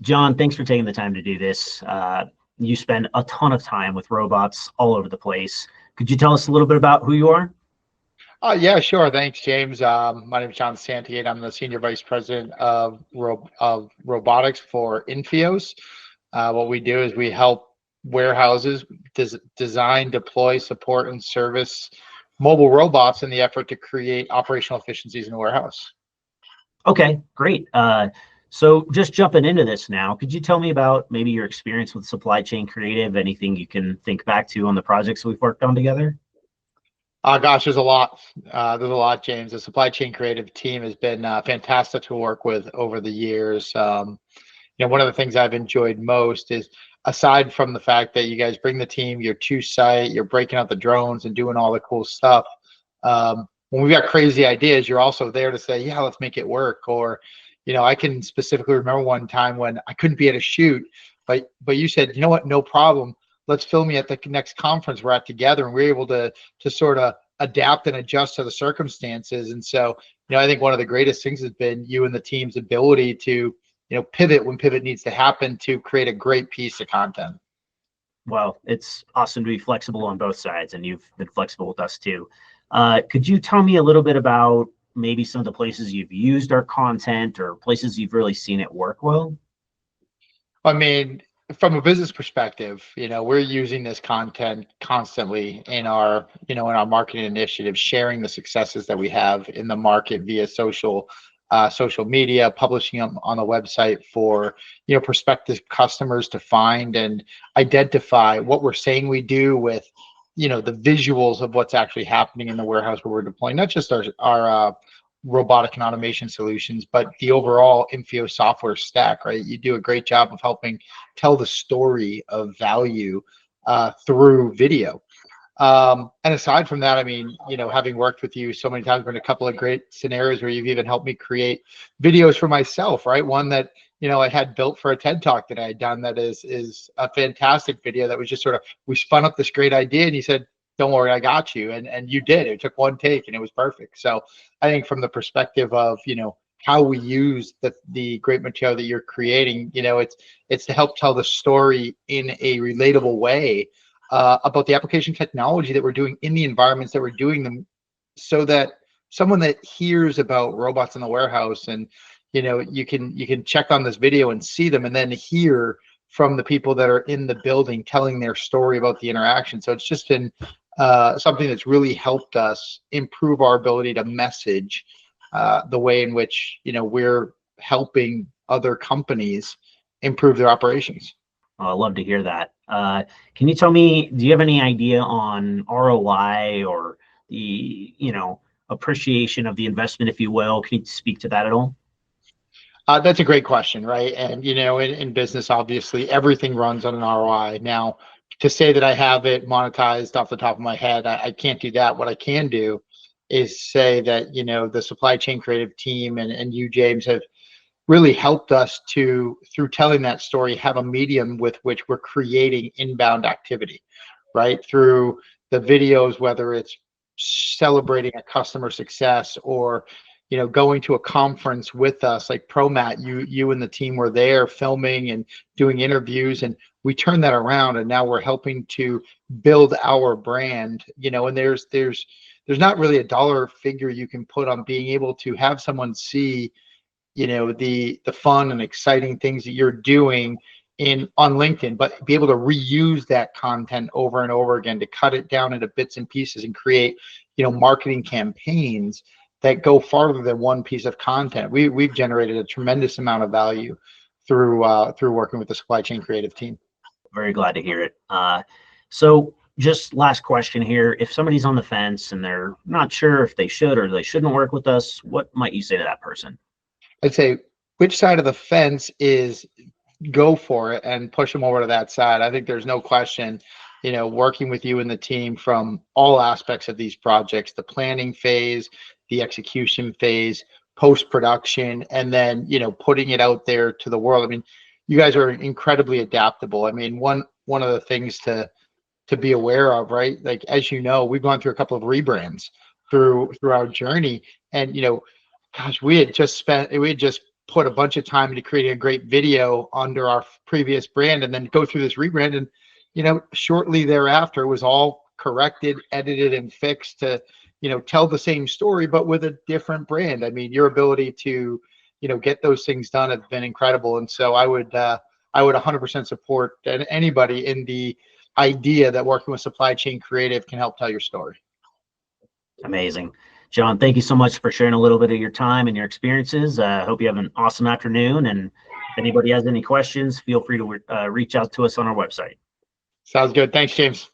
John, thanks for taking the time to do this. You spend a ton of time with robots all over the place. Could you tell us a little bit about who you are? Yeah, sure. Thanks, James. My name is John Santagate. I'm the Senior Vice President of Robotics for Infios. What we do is we help warehouses design, deploy, support, and service mobile robots in the effort to create operational efficiencies in the warehouse. Okay, great. So just jumping into this now, could you tell me about maybe your experience with supply chain creative, anything you can think back to on the projects we've worked on together? Gosh, there's a lot. James. The supply chain creative team has been fantastic to work with over the years. One of the things I've enjoyed most is, aside from the fact that you guys bring the team, you're to site, you're breaking out the drones and doing all the cool stuff. When we've got crazy ideas, you're also there to say, yeah, let's make it work. Or, I can specifically remember one time when I couldn't be at a shoot, but you said, you know what, no problem. Let's film you at the next conference we're at together, and we're able to sort of adapt and adjust to the circumstances. And so, I think one of the greatest things has been you and the team's ability to, pivot when pivot needs to happen to create a great piece of content. Well, it's awesome to be flexible on both sides, and you've been flexible with us too. Could you tell me a little bit about maybe some of the places you've used our content or places you've really seen it work well? I mean, from a business perspective, we're using this content constantly in our, in our marketing initiatives, sharing the successes that we have in the market via social media, publishing them on the website for, prospective customers to find and identify what we're saying we do with, the visuals of what's actually happening in the warehouse where we're deploying, not just our robotic and automation solutions, but the overall Infios software stack, right? You do a great job of helping tell the story of value through video. And aside from that, I mean, having worked with you so many times, been a couple of great scenarios where you've even helped me create videos for myself, right? One that, I had built for a TED Talk that I had done that is a fantastic video that was just sort of, we spun up this great idea and you said, don't worry, I got you. And you did. It took one take and it was perfect. So I think from the perspective of, how we use the great material that you're creating, it's to help tell the story in a relatable way about the application technology that we're doing in the environments that we're doing them, so that someone that hears about robots in the warehouse and, you can check on this video and see them and then hear from the people that are in the building telling their story about the interaction. So it's just been something that's really helped us improve our ability to message the way in which, we're helping other companies improve their operations. I love to hear that. Can you tell me, do you have any idea on ROI or the, appreciation of the investment, if you will? Can you speak to that at all? That's a great question, right? And, in business, obviously, everything runs on an ROI. Now, to say that I have it monetized off the top of my head, I can't do that. What I can do is say that, the supply chain creative team and you, James, have really helped us to, through telling that story, have a medium with which we're creating inbound activity, right? Through the videos, whether it's celebrating a customer success or, going to a conference with us like ProMat, you and the team were there filming and doing interviews, and we turned that around and now we're helping to build our brand, and there's not really a dollar figure you can put on being able to have someone see, the fun and exciting things that you're doing on LinkedIn, but be able to reuse that content over and over again to cut it down into bits and pieces and create, marketing campaigns that go farther than one piece of content. We've generated a tremendous amount of value through working with the supply chain creative team. Very glad to hear it. So just last question here. If somebody's on the fence and they're not sure if they should or they shouldn't work with us, what might you say to that person? I'd say, which side of the fence is go for it and push them over to that side. I think there's no question, working with you and the team from all aspects of these projects, the planning phase, the execution phase, post-production, and then, putting it out there to the world. I mean, you guys are incredibly adaptable. I mean, one of the things to be aware of, right? Like, as we've gone through a couple of rebrands through our journey, and, gosh, we had just put a bunch of time into creating a great video under our previous brand and then go through this rebrand. And, you know, shortly thereafter was all corrected, edited, and fixed to, you know, tell the same story, but with a different brand. I mean, your ability to, you know, get those things done have been incredible. And so I would 100% support anybody in the idea that working with supply chain creative can help tell your story. Amazing. John, thank you so much for sharing a little bit of your time and your experiences. I hope you have an awesome afternoon. And if anybody has any questions, feel free to reach out to us on our website. Sounds good. Thanks, James.